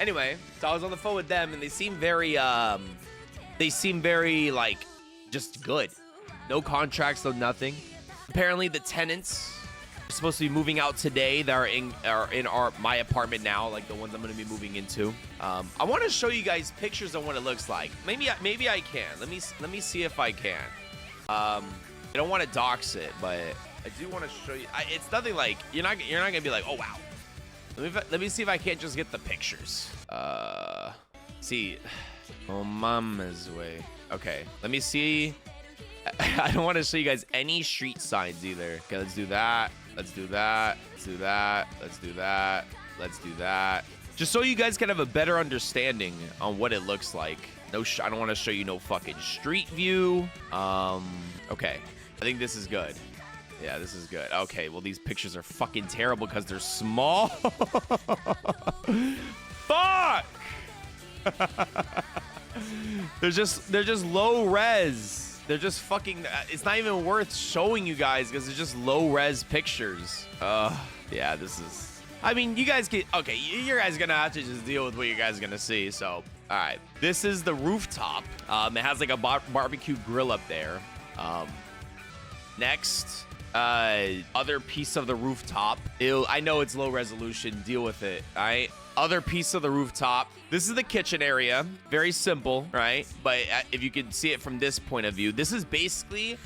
Anyway, so I was on the phone with them, and they seem very like just good. No contracts, no nothing. Apparently, the tenants are supposed to be moving out today. That are in my apartment now, like the ones I'm going to be moving into. I want to show you guys pictures of what it looks like. Maybe I can. Let me see if I can. I don't want to dox it, but I do want to show you. It's nothing like you're not gonna be like, oh wow. Let me see if I can't just get the pictures. See, oh mama's way. Okay, let me see. I don't want to show you guys any street signs either. Okay, let's do that. Let's do that. Let's do that. Let's do that. Let's do that. Just so you guys can have a better understanding on what it looks like. No, I don't want to show you no fucking street view. Okay, I think this is good. Yeah, this is good. Okay, well, these pictures are fucking terrible because they're small. Fuck! They're just low res. They're just fucking, it's not even worth showing you guys because it's just low res pictures. Yeah, this is, I mean, you guys can, okay, you guys are gonna have to just deal with what you guys are gonna see. So, all right, this is the rooftop. It has like a barbecue grill up there. Next, other piece of the rooftop. I know it's low resolution, deal with it. All right, other piece of the rooftop. This is the kitchen area, very simple, right? But if you can see it from this point of view, this is basically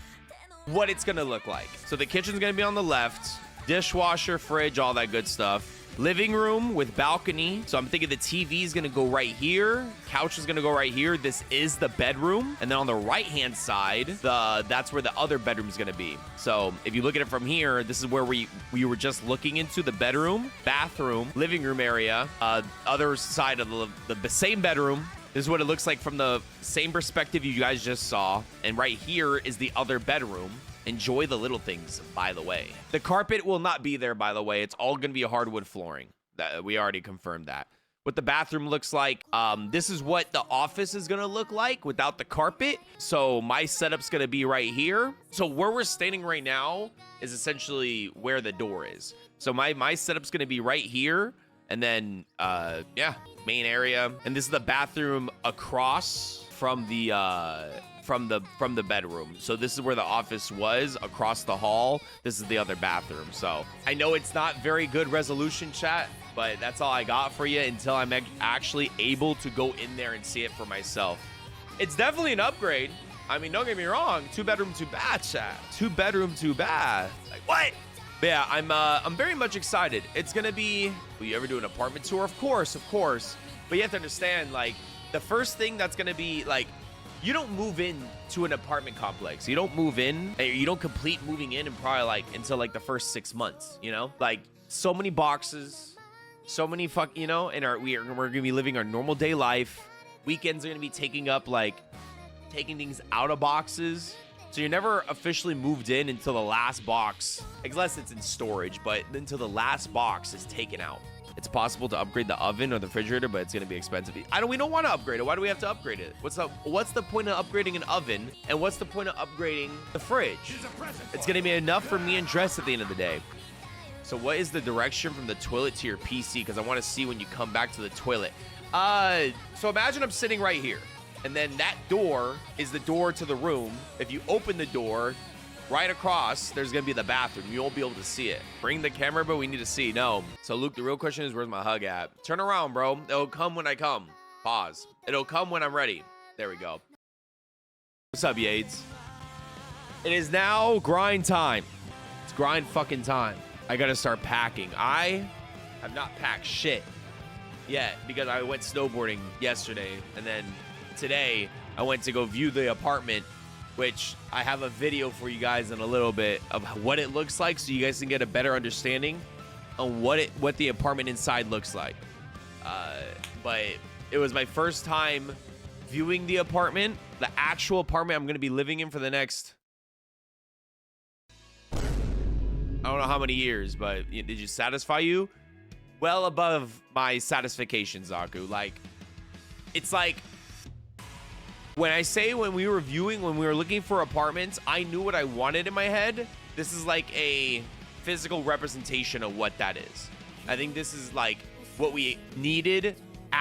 what it's gonna look like. So the kitchen's gonna be on the left, dishwasher, fridge, all that good stuff. Living room with balcony. So I'm thinking the TV is gonna go right here. Couch is gonna go right here. This is the bedroom. And then on the right-hand side, that's where the other bedroom is gonna be. So if you look at it from here, this is where we were just looking into the bedroom, bathroom, living room area. Other side of the same bedroom. This is what it looks like from the same perspective you guys just saw. And right here is the other bedroom. Enjoy the little things, by the way. The carpet will not be there, by the way. It's all going to be hardwood flooring. We already confirmed that. What the bathroom looks like, this is what the office is going to look like without the carpet. So my setup's going to be right here. So where we're standing right now is essentially where the door is. So my setup's going to be right here. And then, yeah, main area. And this is the bathroom across from the bedroom. So this is where the office was, across the hall. This is the other bathroom. So I know it's not very good resolution, chat, but that's all I got for you until I'm actually able to go in there and see it for myself. It's definitely an upgrade. I mean, don't get me wrong. 2-bedroom, 2-bath, chat. 2-bedroom, 2-bath. Like, what? But yeah, I'm very much excited. It's gonna be, will you ever do an apartment tour? Of course. But you have to understand, like, the first thing that's gonna be, like, you don't move in to an apartment complex. You don't move in, you don't complete moving in and probably like until like the first 6 months, you know? Like so many boxes, so many you know, and we're gonna be living our normal day life. Weekends are gonna be taking things out of boxes. So you're never officially moved in until the last box, unless it's in storage, but until the last box is taken out. It's possible to upgrade the oven or the refrigerator, but it's going to be expensive. We don't want to upgrade it. Why do we have to upgrade it? What's the point of upgrading an oven? And what's the point of upgrading the fridge? It's going to be enough for me and Dress at the end of the day. So what is the direction from the toilet to your PC? Because I want to see when you come back to the toilet. So imagine I'm sitting right here. And then that door is the door to the room. If you open the door, right across, there's going to be the bathroom. You won't be able to see it. Bring the camera, but we need to see. No. So, Luke, the real question is, where's my hug at? Turn around, bro. It'll come when I come. Pause. It'll come when I'm ready. There we go. What's up, Yades? It is now grind time. It's grind fucking time. I got to start packing. I have not packed shit yet because I went snowboarding yesterday. And then today, I went to go view the apartment, which I have a video for you guys in a little bit of what it looks like so you guys can get a better understanding on what the apartment inside looks like. But it was my first time viewing the apartment, the actual apartment I'm going to be living in for the next, I don't know how many years, but did you satisfy you? Well above my satisfaction, Zaku. Like, it's like, when we were looking for apartments, I knew what I wanted in my head. This is like a physical representation of what that is. I think this is like what we needed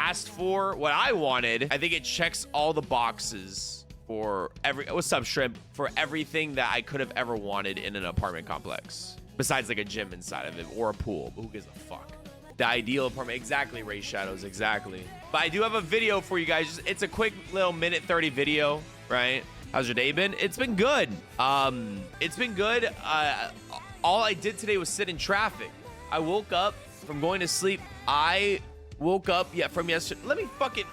asked for, what I wanted. I think it checks all the boxes for what's up, Shrimp? For everything that I could have ever wanted in an apartment complex. Besides like a gym inside of it or a pool. But who gives a fuck? The ideal apartment. Exactly, Ray Shadows. Exactly. But I do have a video for you guys. It's a quick little minute 30 video, right? How's your day been? It's been good. It's been good. All I did today was sit in traffic. I woke up from going to sleep. I woke up, yeah, from yesterday. Let me fucking...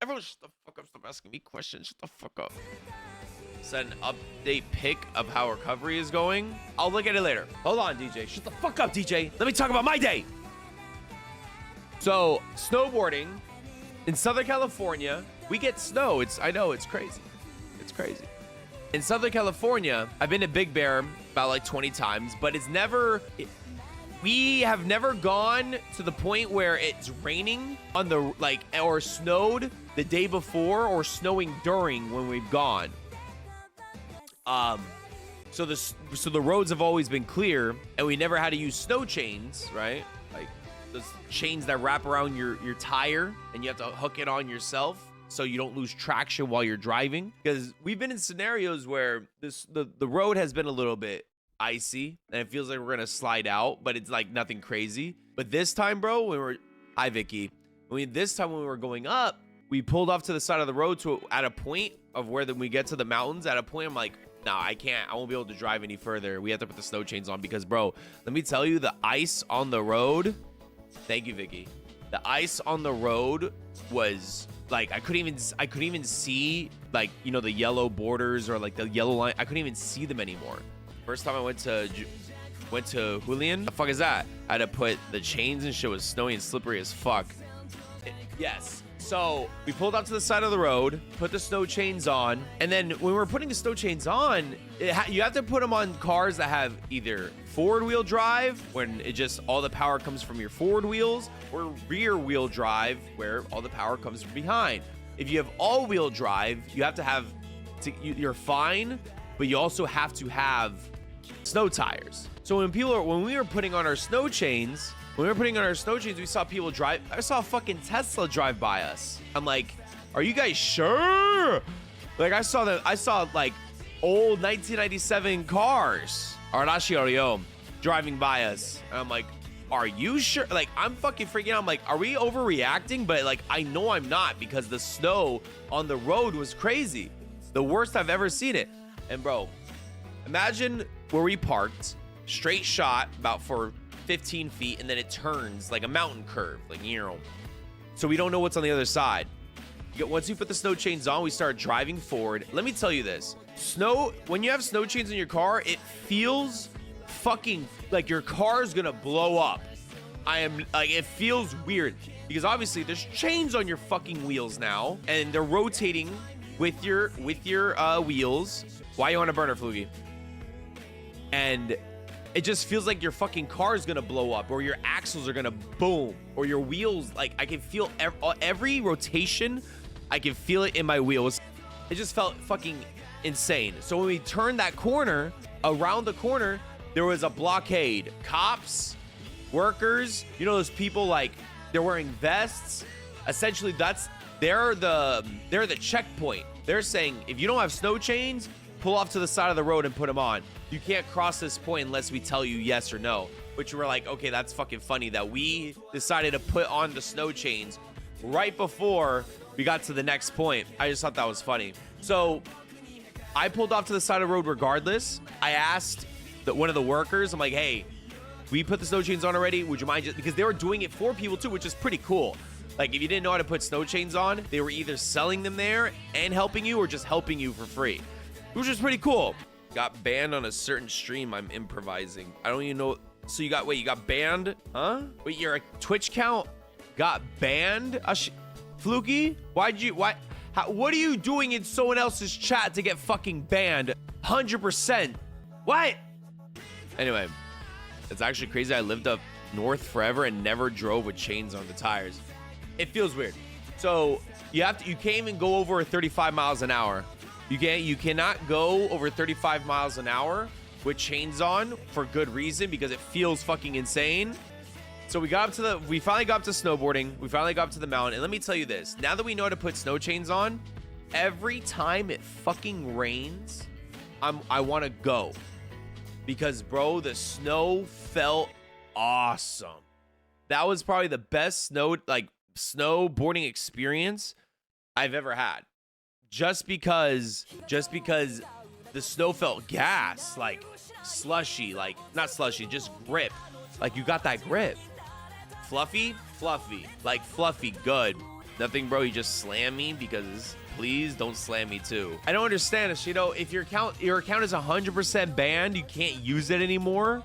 Everyone shut the fuck up. Stop asking me questions. Shut the fuck up. Send an update pic of how recovery is going. I'll look at it later. Hold on, DJ. Shut the fuck up, DJ. Let me talk about my day. So, snowboarding in Southern California, we get snow. I know, it's crazy. It's crazy. In Southern California, I've been to Big Bear about like 20 times, but we have never gone to the point where it's raining on the, like, or snowed the day before or snowing during when we've gone. So the roads have always been clear, and we never had to use snow chains, right? Like those chains that wrap around your tire, and you have to hook it on yourself so you don't lose traction while you're driving. Because we've been in scenarios where the road has been a little bit icy, and it feels like we're gonna slide out, but it's like nothing crazy. But this time, bro, hi Vicky. This time when we were going up, we pulled off to the side of the road at a point of where we get to the mountains. At a point, I'm like, no, I can't. I won't be able to drive any further. We have to put the snow chains on because, bro, let me tell you, the ice on the road. Thank you, Vicky. The ice on the road was like I couldn't even see, like, you know, the yellow borders or like the yellow line. I couldn't even see them anymore. First time I went to Julian. The fuck is that? I had to put the chains and shit was snowy and slippery as fuck. Yes. So we pulled out to the side of the road, put the snow chains on, and then when we're putting the snow chains on, you have to put them on cars that have either forward wheel drive, when it just all the power comes from your forward wheels, or rear wheel drive, where all the power comes from behind. If you have all wheel drive, you have to have, you're fine, but you also have to have snow tires. So when we were putting on our snow chains, we saw people drive. I saw a fucking Tesla drive by us. I'm like, are you guys sure? Like, I saw like old 1997 cars, Arashi Oreo, driving by us. And I'm like, are you sure? Like, I'm fucking freaking out. I'm like, are we overreacting? But like, I know I'm not, because the snow on the road was crazy. The worst I've ever seen it. And bro, imagine where we parked, straight shot about for 15 feet, and then it turns like a mountain curve, like, you know, so we don't know what's on the other side. Once you put the snow chains on, we start driving forward. Let me tell you this, when you have snow chains in your car, it feels fucking like your car's gonna blow up. It feels weird because obviously there's chains on your fucking wheels now, and they're rotating with your wheels. Why you on a burner, Flugie? And it just feels like your fucking car is gonna blow up, or your axles are gonna boom, or your wheels. Like, I can feel every rotation. I can feel it in my wheels. It just felt fucking insane. So when we turned that corner, around the corner, there was a blockade. Cops, workers, you know, those people, like, they're wearing vests. Essentially, they're the checkpoint. They're saying, if you don't have snow chains, pull off to the side of the road and put them on. You can't cross this point unless we tell you yes or no. Which we're like, okay, that's fucking funny that we decided to put on the snow chains right before we got to the next point. I just thought that was funny. So I pulled off to the side of the road regardless. I asked one of the workers, I'm like, hey, we put the snow chains on already? Would you mind just, because they were doing it for people too, which is pretty cool. Like, if you didn't know how to put snow chains on, they were either selling them there and helping you, or just helping you for free, which is pretty cool. Got banned on a certain stream I'm improvising. I don't even know. So you got banned? Huh? Wait, your Twitch count got banned? Fluky? What are you doing in someone else's chat to get fucking banned? 100%. What? Anyway, it's actually crazy. I lived up north forever and never drove with chains on the tires. It feels weird. So you can't even go over 35 miles an hour. You cannot go over 35 miles an hour with chains on for good reason, because it feels fucking insane So we finally got up to snowboarding. We finally got up to the mountain. And let me tell you this. Now that we know how to put snow chains on, every time it fucking rains, I want to go. Because, bro, the snow felt awesome. That was probably the best snowboarding experience I've ever had. Just because the snow felt gas, like slushy, like not slushy, just grip. Like you got that grip. Fluffy, like fluffy, good. Nothing, bro. You just slam me because please don't slam me too. I don't understand this. You know, if your account is 100% banned, you can't use it anymore.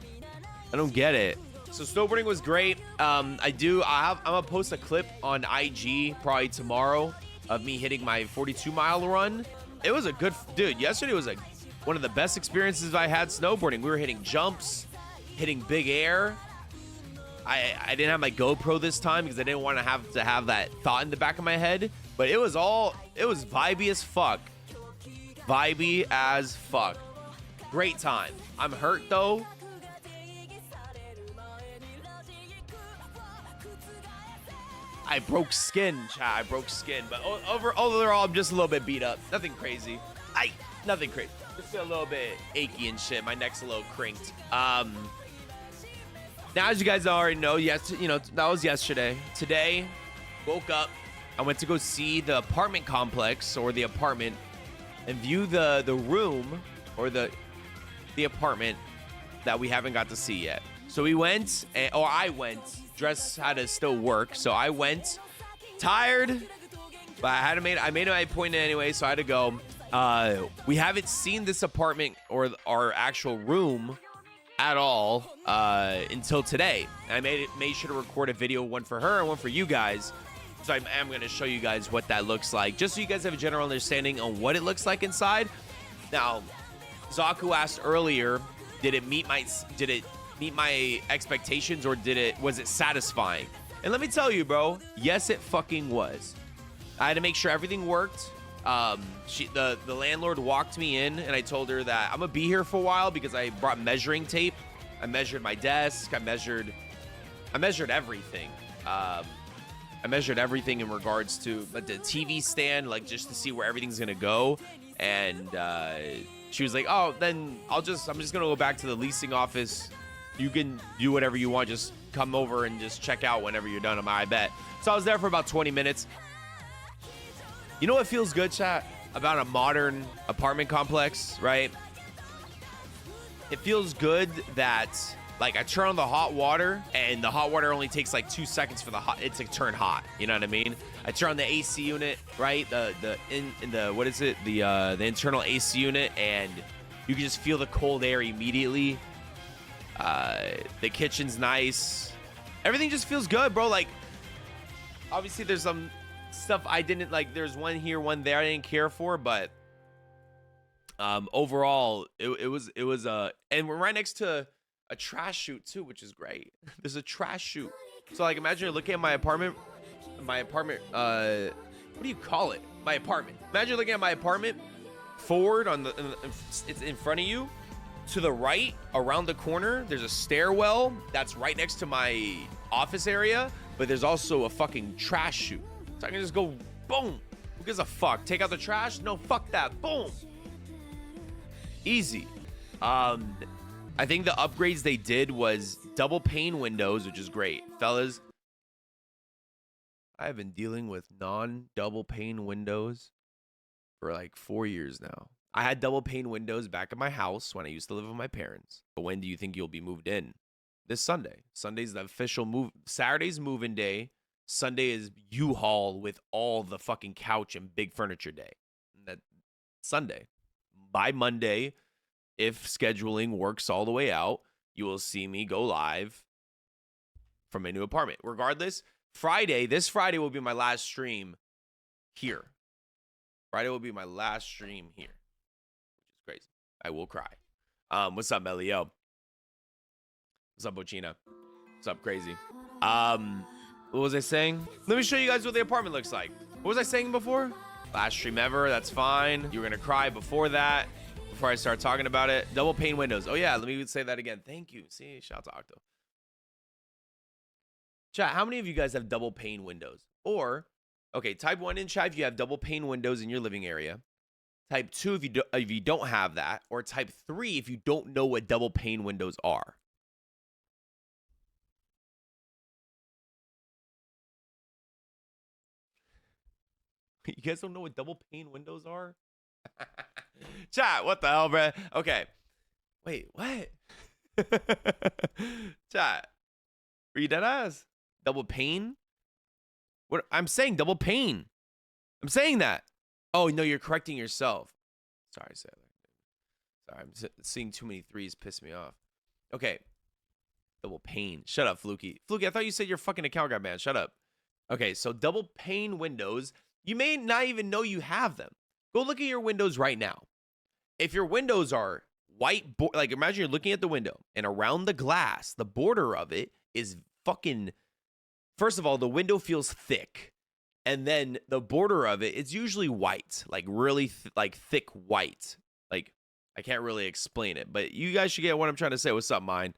I don't get it. So snowboarding was great. I'm gonna post a clip on IG probably tomorrow of me hitting my 42-mile run. It was a good, dude. Yesterday was one of the best experiences I had snowboarding. We were hitting jumps, hitting big air. I didn't have my GoPro this time because I didn't want to have that thought in the back of my head. But it was vibey as fuck. Vibey as fuck. Great time. I'm hurt though. I broke skin, chat. I broke skin. But overall, I'm just a little bit beat up. Nothing crazy. Nothing crazy. Just feel a little bit achy and shit. My neck's a little crinked. Now, as you guys already know, that was yesterday. Today, woke up. I went to go see the apartment complex or the apartment and view the room or the apartment that we haven't got to see yet. So I went. Dress had to still work, so I went. Tired, but I made my appointment anyway, so I had to go. We haven't seen this apartment or our actual room at all until today. I made sure to record a video, one for her and one for you guys. So I am going to show you guys what that looks like, just so you guys have a general understanding on what it looks like inside. Now, Zaku asked earlier, did it meet my expectations or was it satisfying? And let me tell you, bro, yes, it fucking was. I had to make sure everything worked. The landlord walked me in and I told her that I'm gonna be here for a while because I brought measuring tape. I measured my desk. I measured everything. I measured everything in regards to the TV stand, like just to see where everything's gonna go. And she was like, "Oh, then I'm just gonna go back to the leasing office. You can do whatever you want. Just come over and just check out whenever you're done." I bet. So I was there for about 20 minutes. You know what feels good, chat, about a modern apartment complex, right? It feels good that, like, I turn on the hot water and the hot water only takes like 2 seconds for it to turn hot. You know what I mean? I turn on the AC unit, right? The internal AC unit, and you can just feel the cold air immediately. The kitchen's nice. Everything just feels good, bro. Like, obviously there's some stuff I didn't like. There's one here, one there I didn't care for, but overall it was and we're right next to a trash chute too, which is great. There's a trash chute. So like, imagine you're looking at my apartment, what do you call it? My apartment. Imagine looking at my apartment forward it's in front of you. To the right, around the corner, there's a stairwell that's right next to my office area, but there's also a fucking trash chute. So I can just go, boom. Who gives a fuck? Take out the trash? No, fuck that. Boom. Easy. I think the upgrades they did was double pane windows, which is great. Fellas, I have been dealing with non-double pane windows for like 4 years now. I had double pane windows back at my house when I used to live with my parents. But when do you think you'll be moved in? This Sunday. Sunday's the official move. Saturday's move-in day. Sunday is U-Haul with all the fucking couch and big furniture day. That Sunday. By Monday, if scheduling works all the way out, you will see me go live from a new apartment. Regardless, this Friday will be my last stream here. Friday will be my last stream here. Crazy. I will cry. What's up, Melio? What's up, Bochina? What's up, Crazy? What was I saying? Let me show you guys what the apartment looks like. What was I saying before? Last stream ever. That's fine. You were gonna cry before that. Before I start talking about it. Double pane windows. Oh yeah, let me say that again. Thank you. See, shout out to Octo. Chat, how many of you guys have double pane windows? Or, okay, type 1 in chat if you have double pane windows in your living area. Type 2 if you don't have that. Or type 3 if you don't know what double pane windows are. You guys don't know what double pane windows are? Chat, what the hell, bruh? Okay. Wait, what? Chat. Are you dead ass? Double pane? What? I'm saying double pane. I'm saying that. Oh, no, you're correcting yourself. Sorry, Sailor. Sorry, I'm seeing too many threes piss me off. Okay. Double pane. Shut up, Fluky. Fluky, I thought you said your fucking account got banned. Shut up. Okay, so double pane windows. You may not even know you have them. Go look at your windows right now. If your windows are white, like imagine you're looking at the window and around the glass, the border of it is fucking, first of all, the window feels thick. And then the border of it, it's usually white, like really like thick white. Like I can't really explain it, but you guys should get what I'm trying to say. What's up, mine?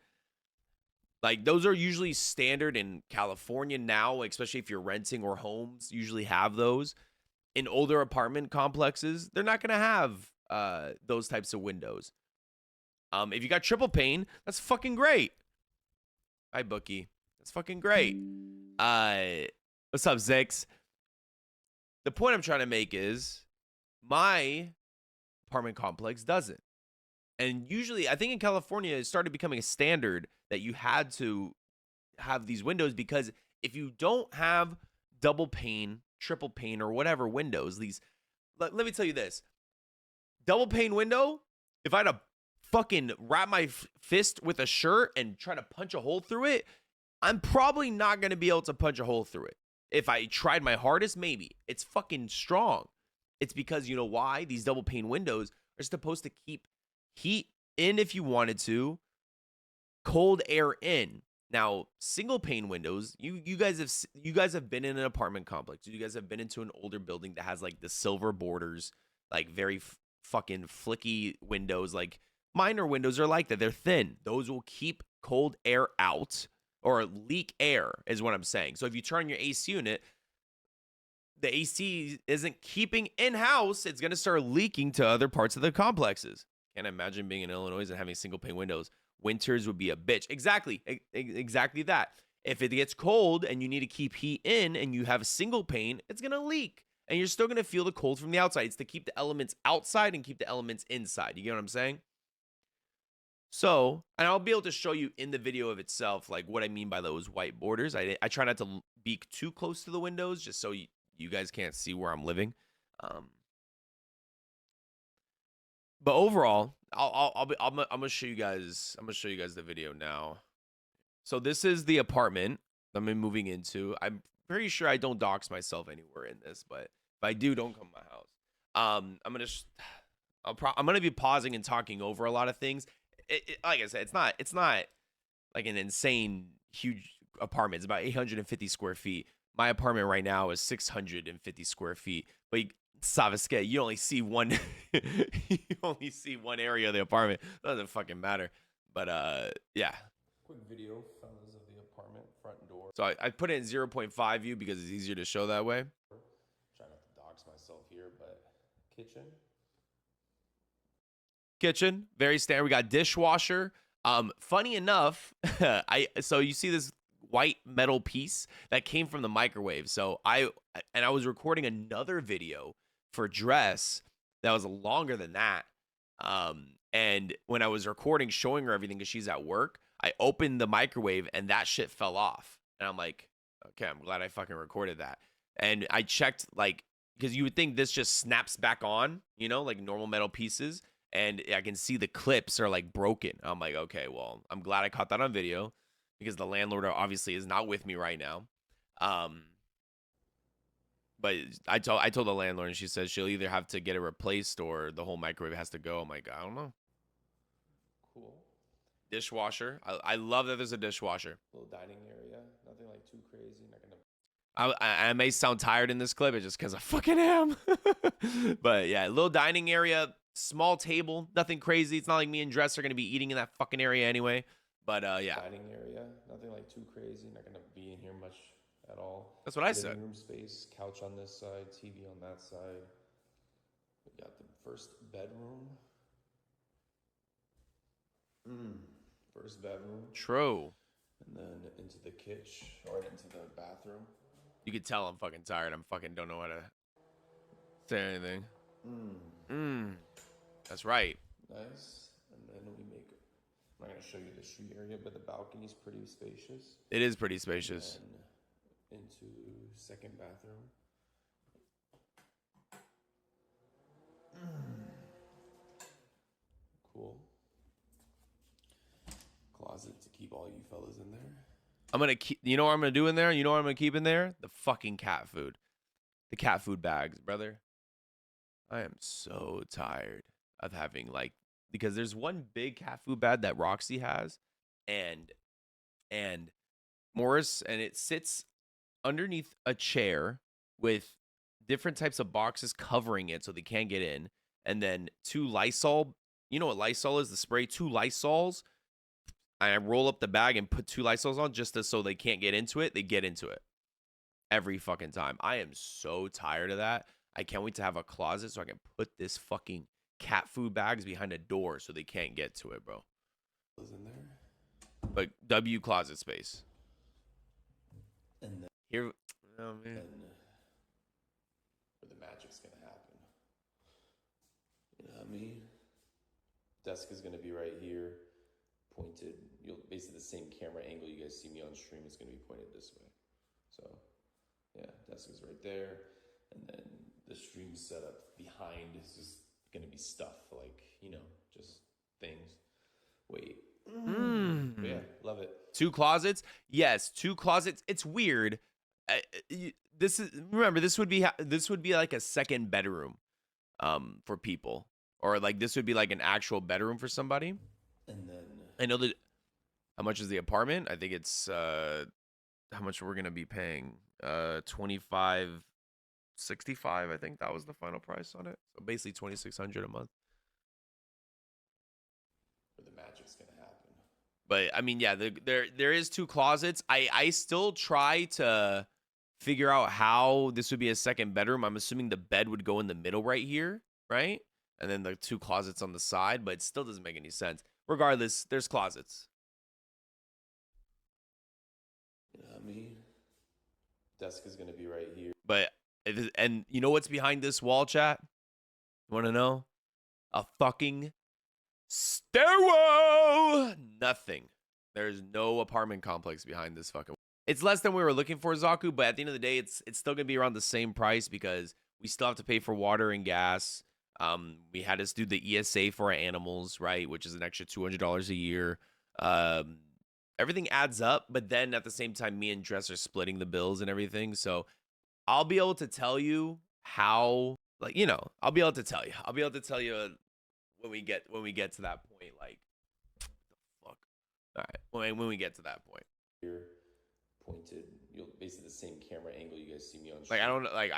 Like those are usually standard in California now, especially if you're renting or homes usually have those. In older apartment complexes, they're not going to have those types of windows. If you got triple pane, that's fucking great. Hi, Bookie. That's fucking great. What's up, Zix? The point I'm trying to make is my apartment complex doesn't. And usually, I think in California, it started becoming a standard that you had to have these windows because if you don't have double pane, triple pane, or whatever windows, these, let me tell you this. Double pane window, if I had to fucking wrap my fist with a shirt and try to punch a hole through it, I'm probably not going to be able to punch a hole through it. If I tried my hardest, maybe. It's fucking strong. It's because, you know why? These double pane windows are supposed to keep heat in if you wanted to, cold air in. Now, single pane windows, you guys have been in an apartment complex. You guys have been into an older building that has like the silver borders, like very fucking flicky windows. Like minor windows are like that. They're thin. Those will keep cold air out or leak air is what I'm saying. So if you turn your AC unit, the AC isn't keeping in-house. It's going to start leaking to other parts of the complexes. Can't imagine being in Illinois and having single pane windows. Winters would be a bitch. Exactly that. If it gets cold and you need to keep heat in and you have a single pane, it's going to leak. And you're still going to feel the cold from the outside. It's to keep the elements outside and keep the elements inside. You get what I'm saying? So, and I'll be able to show you in the video of itself, like what I mean by those white borders. I try not to be too close to the windows just so you guys can't see where I'm living. But overall, I'm gonna show you guys. I'm gonna show you guys the video now. So this is the apartment I'm moving into. I'm pretty sure I don't dox myself anywhere in this, but if I do, don't come to my house. I'm gonna be pausing and talking over a lot of things. Like I said, it's not like an insane huge apartment. It's about 850 square feet. My apartment right now is 650 square feet. But Savaske, you only see one you only see one area of the apartment. Doesn't fucking matter. But yeah. Quick video, fellas, of the apartment front door. So I put it in 0.5 view because it's easier to show that way. Try not to dox myself here, but kitchen, very standard. We got dishwasher. Funny enough, so you see this white metal piece that came from the microwave. So I was recording another video for Dress that was longer than that. And when I was recording, showing her everything because she's at work, I opened the microwave and that shit fell off. And I'm like, okay, I'm glad I fucking recorded that. And I checked, like, because you would think this just snaps back on, you know, like normal metal pieces. And I can see the clips are like broken. I'm like, okay, well, I'm glad I caught that on video because the landlord obviously is not with me right now. But I told the landlord and she says she'll either have to get it replaced or the whole microwave has to go. I'm like, I don't know. Cool. Dishwasher. I love that there's a dishwasher. Little dining area. Nothing like too crazy. Not gonna. I may sound tired in this clip, it's just because I fucking am. But yeah, little dining area. Small table, nothing crazy. It's not like me and Dress are going to be eating in that fucking area anyway. But yeah, dining area, nothing like too crazy. Not gonna be in here much at all. that's what I said. Living room space, couch on this side, TV on that side. We got the first bedroom. First bedroom, True. and then into the kitchen or into the bathroom. You could tell I'm fucking tired. I'm fucking don't know how to say anything. That's right. Nice. And then we make. I'm not gonna show you the street area, but the balcony's pretty spacious. It is pretty spacious. And into second bathroom. Cool. Closet to keep all you fellas in there. I'm gonna keep. You know what I'm gonna do in there? You know what I'm gonna keep in there? The fucking cat food. The cat food bags, brother. I am so tired of having like because there's one big cat food bag that Roxy has, and Morris, and it sits underneath a chair with different types of boxes covering it so they can't get in, and then two Lysol. You know what Lysol is? The spray. Two Lysols. I roll up the bag and put two Lysols on so they can't get into it. They get into it every fucking time. I am so tired of that. I can't wait to have a closet so I can put this fucking cat food bags behind a door so they can't get to it, bro. Was in there. But W closet space. And then Here, oh man. Where the magic's gonna happen. You know what I mean? Desk is gonna be right here, pointed. You'll basically the same camera angle you guys see me on stream is gonna be pointed this way. So, yeah, desk is right there, and then the stream setup behind is just gonna be stuff like just things. Wait. But yeah, love it. Two closets? Yes, two closets. It's weird. This would be like a second bedroom for people, or like this would be like an actual bedroom for somebody. And then I know that. How much is the apartment? I think it's how much we're gonna be paying. $25.65. I think that was the final price on it. So basically $2,600 a month. Where the magic's gonna happen. But I mean, yeah, there is two closets. I still try to figure out how this would be a second bedroom. I'm assuming the bed would go in the middle right here, right? And then the two closets on the side, but it still doesn't make any sense. Regardless, there's closets. You know what I mean? Desk is gonna be right here. But and you know what's behind this wall, chat? You want to know? A fucking stairwell. Nothing. There's no apartment complex behind this fucking. It's less than we were looking for, Zaku, but at the end of the day, it's still gonna be around the same price because we still have to pay for water and gas. We had to do the ESA for our animals, right, which is an extra $200 a year. Everything adds up, but then at the same time, me and Dress are splitting the bills and everything. So I'll be able to tell you how, like, I'll be able to tell you. I'll be able to tell you when we get to that point. Like, what the fuck? All right, when we get to that point. Here, pointed. You'll basically the same camera angle you guys see me on. Like, I don't like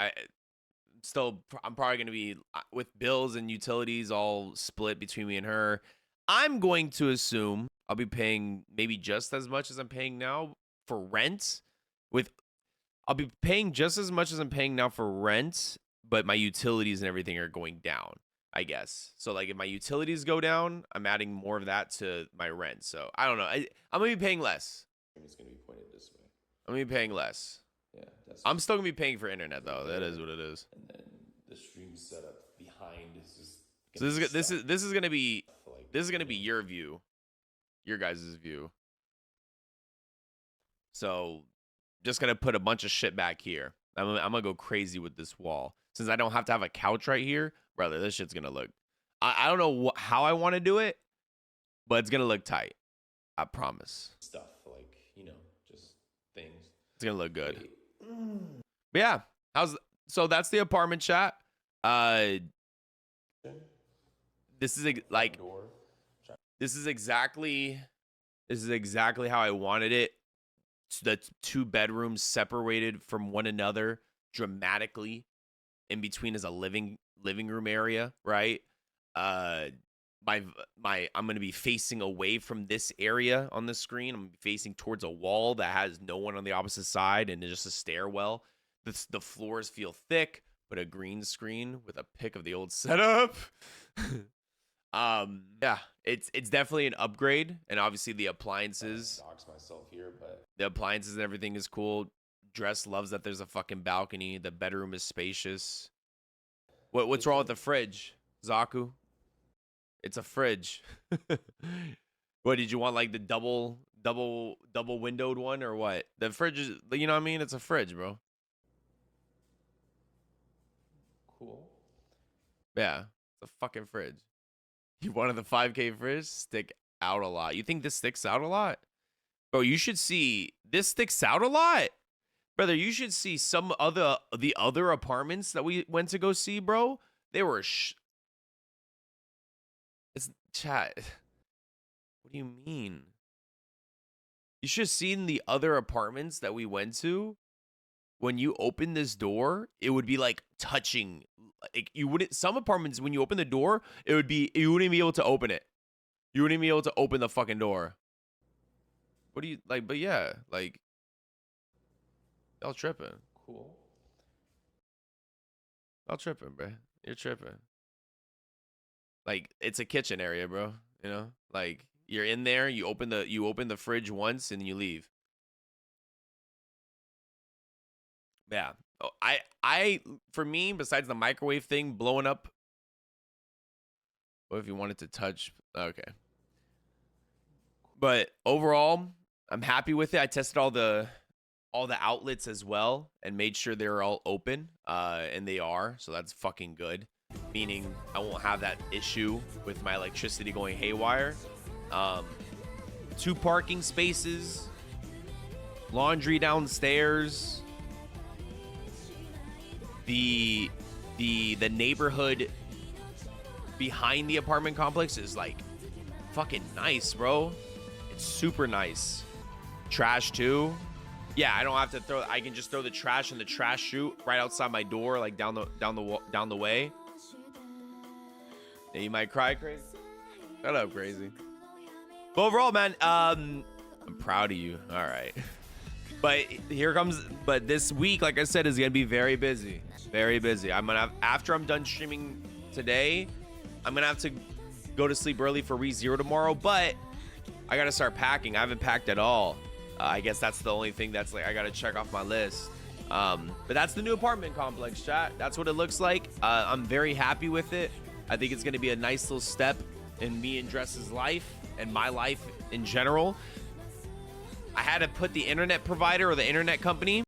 I'm probably gonna be with bills and utilities all split between me and her. I'm going to assume I'll be paying maybe just as much as I'm paying now for rent. I'll be paying just as much as I'm paying now for rent, but my utilities and everything are going down, I guess. So like if my utilities go down, I'm adding more of that to my rent. So I don't know. I'm gonna be paying less. It's gonna be pointed this way. I'm gonna be paying less. Yeah, I'm still gonna be paying for internet though. That is what it is. And then the stream setup behind is just. So this is gonna be your view, your guys' view. So just gonna put a bunch of shit back here. I'm gonna go crazy with this wall since I don't have to have a couch right here, brother. This shit's gonna look. I don't know how I want to do it, but it's gonna look tight. I promise. Stuff like just things. It's gonna look good. But yeah, so that's the apartment chat. This is like this is exactly how I wanted it. The two bedrooms separated from one another dramatically. In between is a living room area, right? I'm gonna be facing away from this area on the screen. I'm gonna be facing towards a wall that has no one on the opposite side and just a stairwell. The floors feel thick, but a green screen with a pic of the old setup. Yeah, it's definitely an upgrade, and obviously the appliances. Dox myself here, but the appliances and everything is cool. Dress loves that there's a fucking balcony. The bedroom is spacious. What's wrong with the fridge, Zaku? It's a fridge. What did you want, like the double windowed one or what? The fridge is, you know what I mean? It's a fridge, bro. cool. Yeah, it's a fucking fridge. You wanted the 5K fridge? Stick out a lot. You think this sticks out a lot? Bro, you should see this sticks out a lot. Brother, you should see the other apartments that we went to go see, bro. They were it's chat. What do you mean? You should have seen the other apartments that we went to. When you open this door, it would be like touching. Like you wouldn't. Some apartments, when you open the door, you wouldn't be able to open it. You wouldn't be able to open the fucking door. What do you like? But yeah, like y'all tripping. Cool. Y'all tripping, bro. You're tripping. Like it's a kitchen area, bro. You know, like you're in there. You open the fridge once and you leave. Yeah. Oh, I for me, besides the microwave thing blowing up. What if you wanted to touch? Okay. But overall, I'm happy with it. I tested all the outlets as well and made sure they're all open. And they are, so that's fucking good. Meaning I won't have that issue with my electricity going haywire. 2 parking spaces, laundry downstairs. The neighborhood behind the apartment complex is like fucking nice, bro. It's super nice. Trash too. Yeah, I don't have to throw. I can just throw the trash in the trash chute right outside my door, like down the way. Yeah, you might cry, Crazy. Shut up, Crazy. But overall, man, I'm proud of you. All right. But but this week, like I said, is gonna be very busy. Very busy. After I'm done streaming today, I'm gonna have to go to sleep early for ReZero tomorrow. But I gotta start packing. I haven't packed at all. I guess that's the only thing that's like I gotta check off my list. But that's the new apartment complex, chat. That's what it looks like. I'm very happy with it. I think it's gonna be a nice little step in me and Dress's life and my life in general. I had to put the internet provider or the internet company